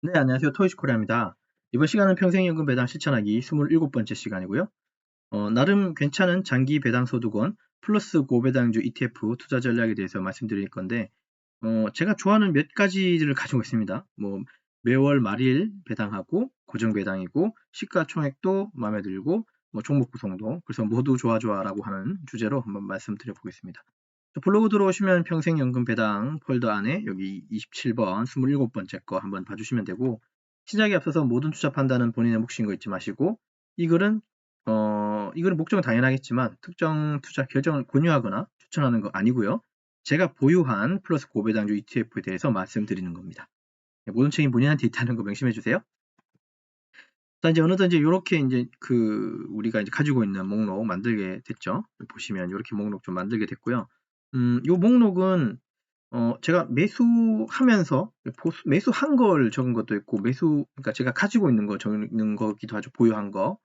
네, 안녕하세요. 토이스코리아입니다. 이번 시간은 평생연금 배당 실천하기 27번째 시간이고요. 나름 괜찮은 장기 배당 소득원 플러스 고배당주 ETF 투자 전략에 대해서 말씀드릴 건데, 제가 좋아하는 몇 가지를 가지고 있습니다. 매월 말일 배당하고, 고정 배당이고, 시가총액도 마음에 들고, 종목 구성도, 그래서 모두 좋아라고 하는 주제로 한번 말씀드려 보겠습니다. 블로그 들어오시면 평생연금 배당 폴더 안에 여기 27번, 27번째 거 한번 봐주시면 되고, 시작에 앞서서 모든 투자 판단은 본인의 몫인 거 잊지 마시고, 이 글은, 이 글은 목적은 당연하겠지만, 특정 투자 결정을 권유하거나 추천하는 거 아니고요. 제가 보유한 플러스 고배당주 ETF에 대해서 말씀드리는 겁니다. 모든 책임 본인한테 있다는 거 명심해 주세요. 자, 이제 어느덧 이렇게 우리가 이제 가지고 있는 목록 만들게 됐죠. 보시면 이렇게 목록 좀 만들게 됐고요. 요 목록은 제가 매수하면서 매수한 걸 적은 것도 있고 그러니까 제가 가지고 있는 거 적는 거기도 하죠. 보유한 거.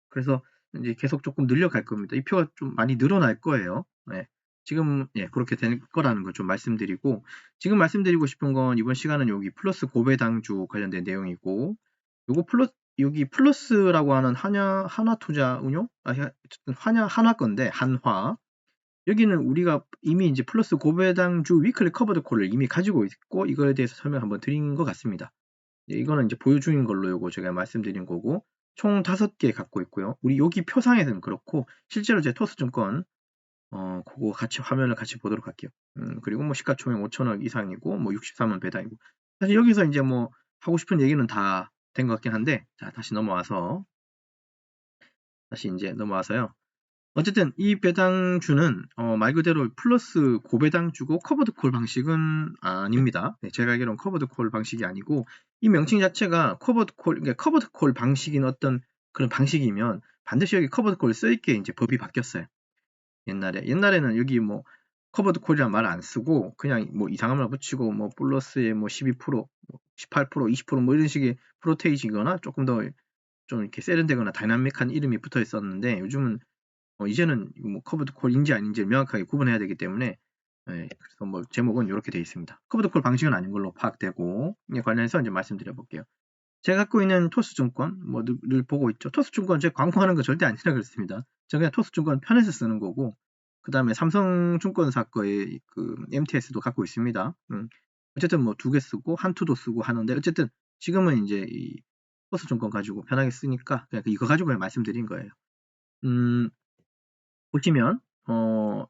그래서 이제 계속 조금 늘려갈 겁니다. 이 표가 좀 많이 늘어날 거예요. 네. 지금 그렇게 될 거라는 걸 좀 말씀드리고, 지금 말씀드리고 싶은 건 이번 시간은 여기 플러스 고배당주 관련된 내용이고, 요거 여기 플러스라고 하는 하나투자운용? 어쨌든 하나 건데, 한화. 여기는 우리가 이미 이제 플러스 고배당주 위클리 커버드 콜을 이미 가지고 있고, 이거에 대해서 설명 한번 드린 것 같습니다. 이거는 이제 보유 중인 걸로 요거 제가 말씀드린 거고, 총 5개 갖고 있고요. 우리 여기 표상에서는 그렇고, 실제로 제 토스증권, 그거 같이 화면을 같이 보도록 할게요. 그리고 시가총액 5천억 이상이고, 63원 배당이고. 사실 여기서 이제 하고 싶은 얘기는 다 된 것 같긴 한데, 자, 다시 넘어와서요. 어쨌든 이 배당주는 말 그대로 플러스 고배당주고 커버드 콜 방식은 아닙니다. 네, 제가 알기로는 커버드 콜 방식이 아니고 이 명칭 자체가 그러니까 커버드 콜 방식인 어떤 그런 방식이면 반드시 여기 커버드 콜 써있게 이제 법이 바뀌었어요. 옛날에는 여기 커버드 콜이란 말 안 쓰고 그냥 이상한 말 붙이고 플러스에 12%, 18%, 20% 이런 식의 프로테이지거나 조금 더 좀 이렇게 세련되거나 다이나믹한 이름이 붙어 있었는데 요즘은 이제는 커버드 콜인지 아닌지 명확하게 구분해야 되기 때문에 그래서 제목은 이렇게 되어 있습니다. 커버드 콜 방식은 아닌 걸로 파악되고 이에 관련해서 이제 말씀드려 볼게요. 제가 갖고 있는 토스증권 늘 보고 있죠. 토스증권 제가 광고하는 거 절대 아니라 그렇습니다. 제가 그냥 토스증권 편해서 쓰는 거고 그 다음에 삼성증권사 거의 그 MTS도 갖고 있습니다. 어쨌든 2개 쓰고 한투도 쓰고 하는데 어쨌든 지금은 이제 이 토스증권 가지고 편하게 쓰니까 그냥 이거 가지고 그냥 말씀드린 거예요. 보시면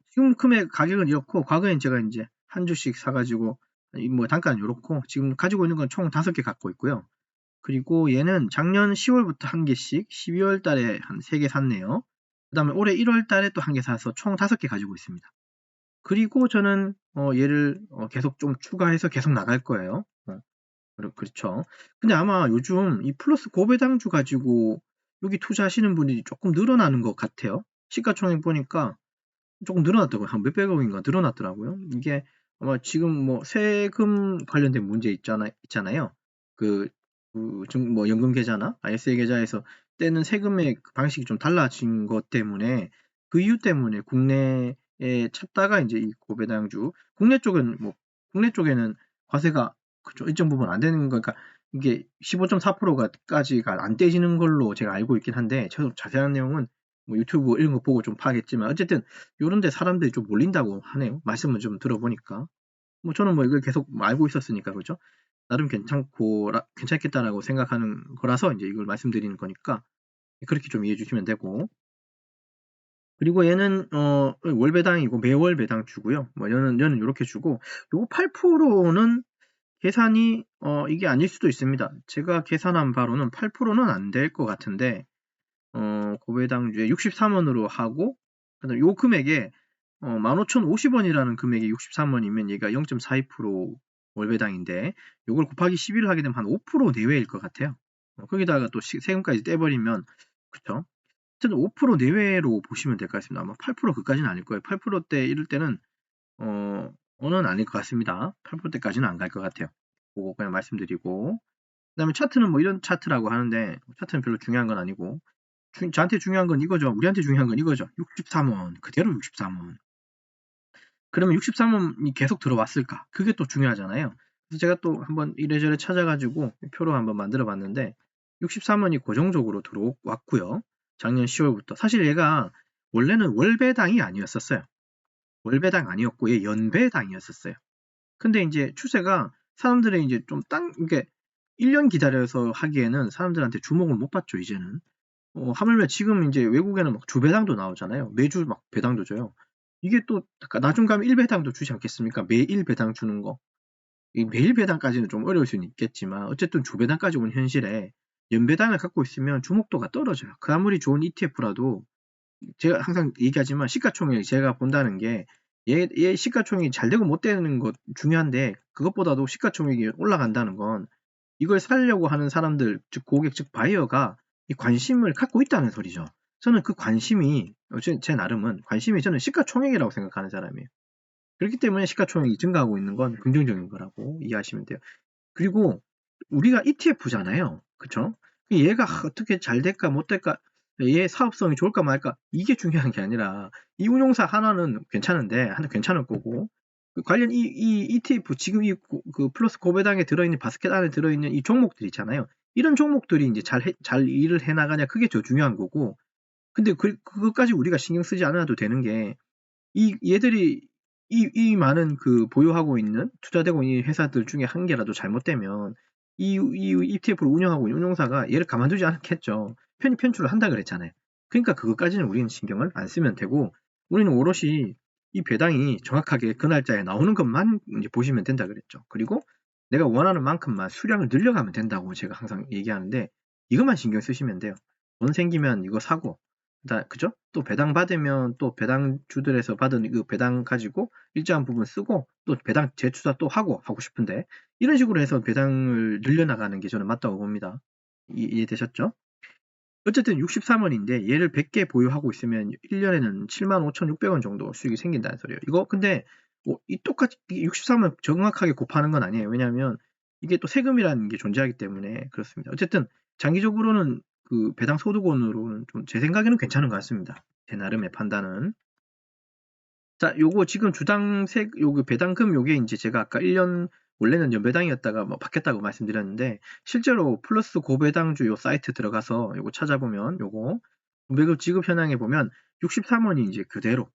지금 금액 가격은 이렇고 과거엔 제가 이제 한 주씩 사가지고 단가는 이렇고 지금 가지고 있는 건 총 5개 갖고 있고요. 그리고 얘는 작년 10월부터 한 개씩 12월 달에 한 3개 샀네요. 그 다음에 올해 1월 달에 또 한 개 사서 총 5개 가지고 있습니다. 그리고 저는 얘를 계속 좀 추가해서 계속 나갈 거예요. 그렇죠. 근데 아마 요즘 이 플러스 고배당주 가지고 여기 투자하시는 분이 조금 늘어나는 것 같아요. 시가총액 보니까 조금 늘어났다고요. 한 몇백억인가 늘어났더라고요. 이게 아마 지금 세금 관련된 문제 있잖아요. 연금 계좌나 ISA 계좌에서 떼는 세금의 그 방식이 좀 달라진 것 때문에 그 이유 때문에 국내에 찾다가 이제 이 고배당주 국내 쪽에는 과세가 그쵸, 일정 부분 안 되는 거니까 이게 15.4%까지가 안 떼지는 걸로 제가 알고 있긴 한데 저도 자세한 내용은 유튜브 이런 거 보고 좀 파겠지만 어쨌든 요런 데 사람들이 좀 몰린다고 하네요. 말씀을 좀 들어보니까. 저는 이걸 계속 알고 있었으니까 그죠? 나름 괜찮겠다라고 생각하는 거라서 이제 이걸 말씀드리는 거니까 그렇게 좀 이해해 주시면 되고. 그리고 얘는 월 배당이고 매월 배당 주고요. 얘는 이렇게 주고 요거 8%는 계산이 이게 아닐 수도 있습니다. 제가 계산한 바로는 8%는 안 될 것 같은데 고배당주에 63원으로 하고 그다음 요 금액에 15,050원이라는 금액이 63원이면 얘가 0.42% 월배당인데 요걸 곱하기 11을 하게 되면 한 5% 내외일 것 같아요. 거기다가 또 세금까지 떼버리면 그쵸? 하여튼 5% 내외로 보시면 될 것 같습니다. 아마 8% 그까지는 아닐 거예요. 8%대 이럴 때는 어는 아닐 것 같습니다. 8%대까지는 안 갈 것 같아요. 그거 그냥 말씀드리고 그 다음에 차트는 이런 차트라고 하는데 차트는 별로 중요한 건 아니고 저한테 중요한 건 이거죠. 우리한테 중요한 건 이거죠. 63원 그대로 63원. 그러면 63원이 계속 들어왔을까? 그게 또 중요하잖아요. 그래서 제가 또 한번 이래저래 찾아가지고 표로 한번 만들어 봤는데 63원이 고정적으로 들어왔고요. 작년 10월부터. 사실 얘가 원래는 월배당이 아니었었어요. 월배당 아니었고 얘 연배당이었었어요. 근데 이제 추세가 사람들이 이제 좀 이게 1년 기다려서 하기에는 사람들한테 주목을 못 받죠, 이제는. 하물며 지금 이제 외국에는 막 주배당도 나오잖아요. 매주 막 배당도 줘요. 이게 또 나중 가면 1배당도 주지 않겠습니까? 매일 배당 주는 거. 이 매일 배당까지는 좀 어려울 수는 있겠지만 어쨌든 주배당까지 온 현실에 연배당을 갖고 있으면 주목도가 떨어져요. 그 아무리 좋은 ETF라도 제가 항상 얘기하지만 시가총액 제가 본다는 게 얘 시가총액이 잘 되고 못 되는 것 중요한데 그것보다도 시가총액이 올라간다는 건 이걸 사려고 하는 사람들, 즉 고객, 즉 바이어가 이 관심을 갖고 있다는 소리죠. 저는 그 관심이 제 나름은 관심이 저는 시가총액이라고 생각하는 사람이에요. 그렇기 때문에 시가총액이 증가하고 있는 건 긍정적인 거라고 이해하시면 돼요. 그리고 우리가 ETF잖아요. 그쵸? 얘가 어떻게 잘 될까 못 될까 얘 사업성이 좋을까 말까 이게 중요한 게 아니라 이 운용사 하나는 괜찮은데 하나 괜찮을 거고 관련 이 ETF 지금 그 플러스 고배당에 들어있는 바스켓 안에 들어있는 이 종목들 있잖아요. 이런 종목들이 이제 잘 일을 해나가냐 그게 더 중요한 거고 근데 그것까지 우리가 신경 쓰지 않아도 되는 게 얘들이 이 많은 그 보유하고 있는 투자되고 있는 회사들 중에 한 개라도 잘못되면 이 ETF를 운영하고 있는 운용사가 얘를 가만두지 않겠죠. 편출을 한다 그랬잖아요. 그러니까 그것까지는 우리는 신경을 안 쓰면 되고 우리는 오롯이 이 배당이 정확하게 그 날짜에 나오는 것만 이제 보시면 된다 그랬죠. 그리고 내가 원하는 만큼만 수량을 늘려가면 된다고 제가 항상 얘기하는데 이것만 신경 쓰시면 돼요. 돈 생기면 이거 사고 그죠? 또 배당 받으면 또 배당주들에서 받은 그 배당 가지고 일정한 부분 쓰고 또 배당 재투자 또 하고 싶은데 이런 식으로 해서 배당을 늘려나가는 게 저는 맞다고 봅니다. 이해되셨죠? 어쨌든 63원인데 얘를 100개 보유하고 있으면 1년에는 75,600원 정도 수익이 생긴다는 소리예요. 이거 근데 이 똑같이 63원 정확하게 곱하는 건 아니에요. 왜냐하면 이게 또 세금이라는 게 존재하기 때문에 그렇습니다. 어쨌든 장기적으로는 그 배당 소득원으로는 좀 제 생각에는 괜찮은 것 같습니다. 제 나름의 판단은. 자, 요거 지금 요거 배당금 요게 이제 제가 아까 1년 원래는 연배당이었다가 뭐 바뀌었다고 말씀드렸는데 실제로 플러스 고배당주 요 사이트 들어가서 요거 찾아보면 요거 매급 지급 현황에 보면 63원이 이제 그대로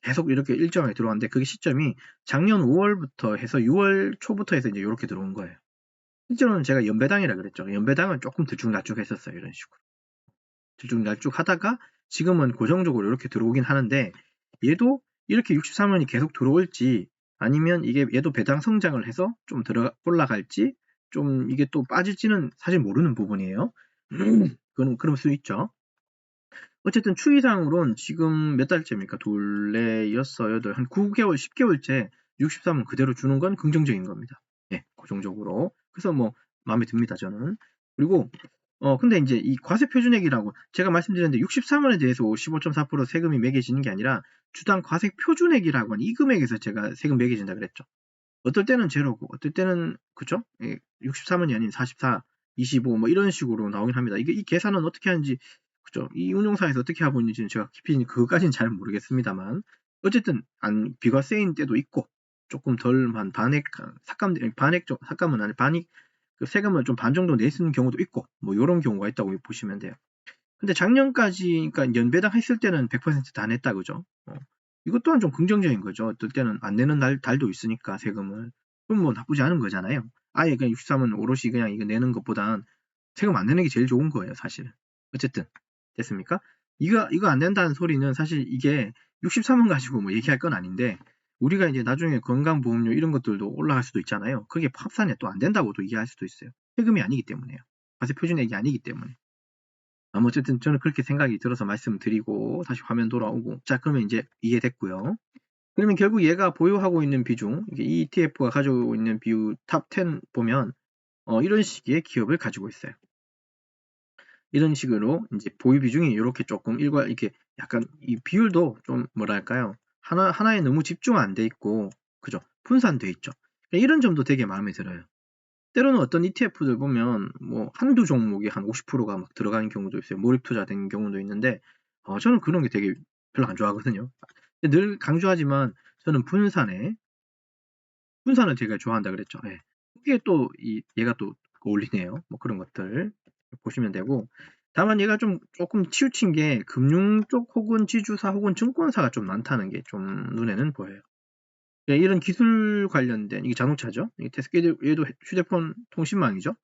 계속 이렇게 일정하게 들어왔는데 그게 시점이 작년 5월부터 해서 6월 초부터 해서 이제 이렇게 들어온 거예요. 실제로는 제가 연배당이라 그랬죠. 연배당은 조금 들쭉날쭉 했었어요. 이런 식으로. 들쭉날쭉 하다가 지금은 고정적으로 이렇게 들어오긴 하는데 얘도 이렇게 63원이 계속 들어올지 아니면 이게 얘도 배당 성장을 해서 좀 올라갈지 좀 이게 또 빠질지는 사실 모르는 부분이에요. 그럴 수 있죠. 어쨌든 추이상으로는 지금 몇 달째입니까? 둘, 넷, 여섯, 여덟, 한 9개월, 10개월째 63원 그대로 주는 건 긍정적인 겁니다. 예, 고정적으로. 그래서 뭐 마음에 듭니다, 저는. 그리고 근데 이제 이 과세 표준액이라고 제가 말씀드렸는데 63원에 대해서 55.4% 세금이 매겨지는 게 아니라 주당 과세 표준액이라고 하는 이 금액에서 제가 세금 매겨진다 그랬죠. 어떨 때는 제로고 어떨 때는 그죠? 63원이 아닌 44, 25 뭐 이런 식으로 나오긴 합니다. 이 계산은 어떻게 하는지 그죠? 이 운용사에서 어떻게 하고 있는지는 제가 깊이 그것까지는 잘 모르겠습니다만 어쨌든 비과세인 때도 있고 조금 덜한 반액 삭감은 아니 반익 그 세금을 좀 반 정도 내쓰는 경우도 있고 뭐 이런 경우가 있다고 보시면 돼요. 근데 작년까지 그러니까 연배당 했을 때는 100% 다 냈다 그죠? 이것 또한 좀 긍정적인 거죠. 어떨 때는 안 내는 달도 있으니까 세금을. 그럼 뭐 나쁘지 않은 거잖아요. 아예 그냥 63은 오롯이 그냥 이거 내는 것보단 세금 안 내는 게 제일 좋은 거예요, 사실. 어쨌든 됐습니까? 이거 안 낸다는 소리는 사실 이게 63원 가지고 뭐 얘기할 건 아닌데 우리가 이제 나중에 건강보험료 이런 것들도 올라갈 수도 있잖아요. 그게 합산이 또 안 된다고도 이해할 수도 있어요. 세금이 아니기 때문에요. 과세 표준액이 아니기 때문에. 어쨌든 저는 그렇게 생각이 들어서 말씀드리고 다시 화면 돌아오고 자 그러면 이제 이해됐고요. 그러면 결국 얘가 보유하고 있는 비중 이게 ETF가 가지고 있는 비율 탑10 보면 이런 식의 기업을 가지고 있어요. 이런 식으로 이제 보유 비중이 이렇게 조금 이렇게 약간 이 비율도 좀 뭐랄까요 하나에 너무 집중 안 돼 있고 그죠 분산돼 있죠. 이런 점도 되게 마음에 들어요. 때로는 어떤 ETF들 보면 뭐 한두 종목이 한 50%가 막 들어가는 경우도 있어요. 몰입 투자된 경우도 있는데 저는 그런 게 되게 별로 안 좋아하거든요. 늘 강조하지만 저는 분산을 되게 좋아한다 그랬죠. 예. 여기에 또 얘가 또 어울리네요. 뭐 그런 것들 보시면 되고, 다만 얘가 조금 치우친 게 금융 쪽 혹은 지주사 혹은 증권사가 좀 많다는 게 좀 눈에는 보여요. 이런 기술 관련된, 이게 자동차죠. 이 테스la 얘도 휴대폰 통신망이죠.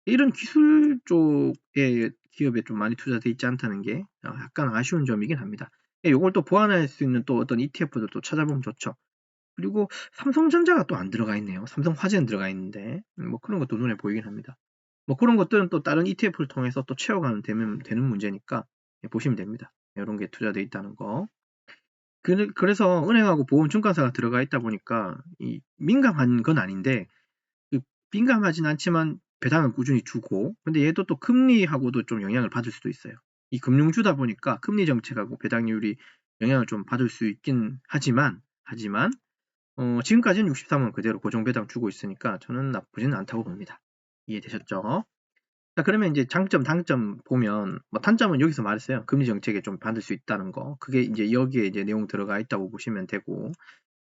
이런 기술 쪽의 기업에 좀 많이 투자되어 있지 않다는 게 약간 아쉬운 점이긴 합니다. 이걸 또 보완할 수 있는 또 어떤 ETF도 또 찾아보면 좋죠. 그리고 삼성전자가 또 안 들어가 있네요. 삼성화재는 들어가 있는데 뭐 그런 것도 눈에 보이긴 합니다. 뭐 그런 것들은 또 다른 ETF를 통해서 또 채워가면 되는 문제니까 보시면 됩니다. 이런 게 투자되어 있다는 거. 그래서 은행하고 보험 증권사가 들어가 있다 보니까 민감한 건 아닌데, 민감하진 않지만 배당은 꾸준히 주고, 근데 얘도 또 금리하고도 좀 영향을 받을 수도 있어요. 이 금융주다 보니까 금리 정책하고 배당률이 영향을 좀 받을 수 있긴 하지만 지금까지는 63원 그대로 고정배당 주고 있으니까 저는 나쁘지는 않다고 봅니다. 이해되셨죠? 자, 그러면 이제 장점, 단점 보면, 뭐 단점은 여기서 말했어요. 금리 정책에 좀 받을 수 있다는 거. 그게 이제 여기에 이제 내용 들어가 있다고 보시면 되고,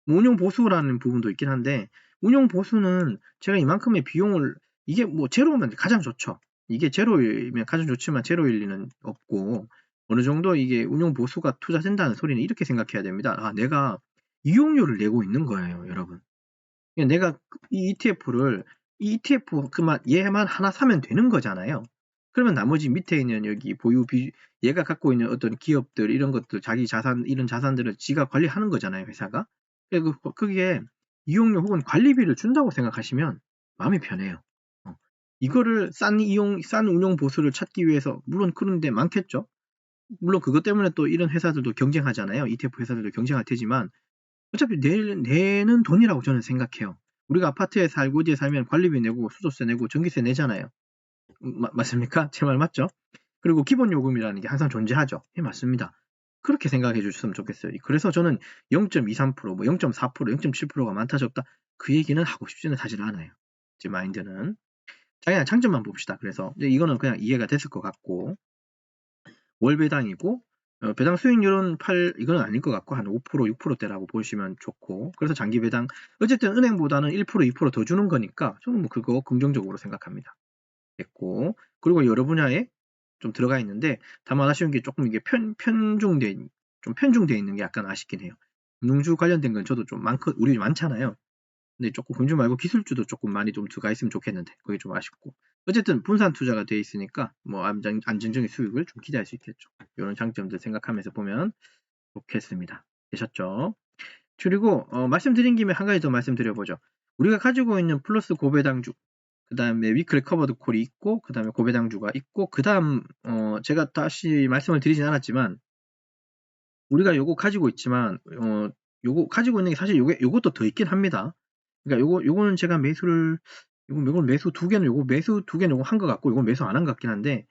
운용 보수라는 부분도 있긴 한데, 운용 보수는 제가 이만큼의 비용을, 이게 뭐 제로면 가장 좋죠. 이게 제로이면 가장 좋지만 제로일 리는 없고, 어느 정도 이게 운용 보수가 투자된다는 소리는 이렇게 생각해야 됩니다. 아, 내가 이용료를 내고 있는 거예요, 여러분. 내가 이 ETF 얘만 하나 사면 되는 거잖아요. 그러면 나머지 밑에 있는 여기 얘가 갖고 있는 어떤 기업들, 이런 것들, 자기 자산, 이런 자산들을 지가 관리하는 거잖아요, 회사가. 그게 이용료 혹은 관리비를 준다고 생각하시면 마음이 편해요. 이거를 싼 운용 보수를 찾기 위해서, 물론 그런 데 많겠죠. 물론 그것 때문에 또 이런 회사들도 경쟁하잖아요. ETF 회사들도 경쟁할 테지만, 어차피 내는 돈이라고 저는 생각해요. 우리가 아파트에 살고 어디에 살면 관리비 내고 수도세 내고 전기세 내잖아요. 맞습니까? 제 말 맞죠? 그리고 기본 요금이라는 게 항상 존재하죠. 예, 맞습니다. 그렇게 생각해 주셨으면 좋겠어요. 그래서 저는 0.23%, 뭐 0.4%, 0.7%가 많다 적다 그 얘기는 하고 싶지는 사실 않아요. 제 마인드는. 자, 그냥 장점만 봅시다. 그래서 이거는 그냥 이해가 됐을 것 같고, 월 배당이고, 배당 수익률은 이건 아닐 것 같고 한 5%, 6%대라고 보시면 좋고, 그래서 장기 배당, 어쨌든 은행보다는 1%, 2%더 주는 거니까 저는 뭐 그거 긍정적으로 생각합니다. 됐고, 그리고 여러 분야에 좀 들어가 있는데, 다만 아쉬운 게 조금 이게 편중돼 있는 게 약간 아쉽긴 해요. 금융주 관련된 건 저도 좀 우리 많잖아요. 근데 조금 금융 말고 기술주도 조금 많이 좀 들어가 있으면 좋겠는데, 그게 좀 아쉽고. 어쨌든 분산 투자가 돼 있으니까 뭐 안정적인 수익을 좀 기대할 수 있겠죠. 이런 장점들 생각하면서 보면 좋겠습니다. 되셨죠? 그리고 말씀드린 김에 한 가지 더 말씀드려보죠. 우리가 가지고 있는 플러스 고배당주, 그 다음에 위클리 커버드 콜이 있고, 그 다음에 고배당주가 있고, 그 다음 제가 다시 말씀을 드리진 않았지만, 우리가 요거 가지고 있지만 요거 가지고 있는 게 사실 요것도 더 있긴 합니다. 그러니까 요거는 제가 요건 매수 두 개는 요거 한 것 같고, 요건 매수 안 한 것 같긴 한데,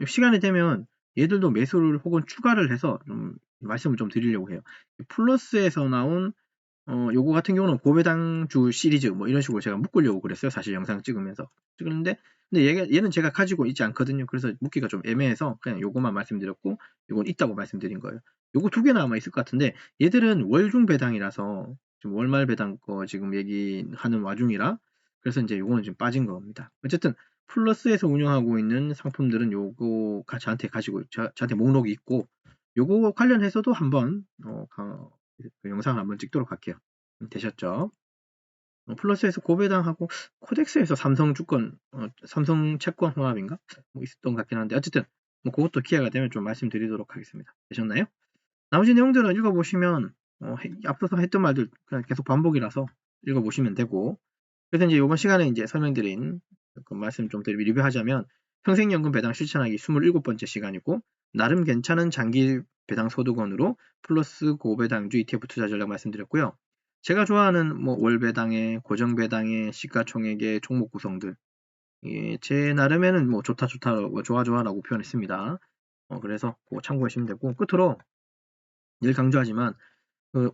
시간이 되면 얘들도 매수를 혹은 추가를 해서 좀 말씀을 좀 드리려고 해요. 플러스에서 나온 요거 같은 경우는 고배당주 시리즈 뭐 이런 식으로 제가 묶으려고 그랬어요. 사실 영상 찍으면서. 근데 얘는 제가 가지고 있지 않거든요. 그래서 묶기가 좀 애매해서 그냥 요거만 말씀드렸고, 요건 있다고 말씀드린 거예요. 요거 두 개나 아마 있을 것 같은데, 얘들은 월중 배당이라서 지금 월말 배당 거 지금 얘기하는 와중이라, 그래서 이제 요거는 지금 빠진 겁니다. 어쨌든 플러스에서 운영하고 있는 상품들은 요거가 저한테 목록이 있고, 요거 관련해서도 한번 그 영상을 한번 찍도록 할게요. 되셨죠? 플러스에서 고배당하고 코덱스에서 삼성 채권 홍합인가? 뭐 있었던 것 같긴 한데, 어쨌든 뭐 그것도 기회가 되면 좀 말씀드리도록 하겠습니다. 되셨나요? 나머지 내용들은 읽어보시면 앞서서 했던 말들 그냥 계속 반복이라서 읽어보시면 되고, 그래서 이제 이번 시간에 이제 설명드린 그 말씀 좀 리뷰하자면, 평생연금 배당 실천하기 27번째 시간이고, 나름 괜찮은 장기 배당 소득원으로 플러스 고배당주 ETF 투자 전략 말씀드렸고요. 제가 좋아하는 뭐 월배당에 고정배당에 시가총액의 종목 구성들, 제 나름에는 뭐 좋아라고 표현했습니다. 그래서 그거 참고하시면 되고, 끝으로 늘 강조하지만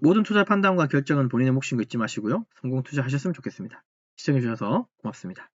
모든 투자 판단과 결정은 본인의 몫인 거 잊지 마시고요. 성공 투자하셨으면 좋겠습니다. 시청해주셔서 고맙습니다.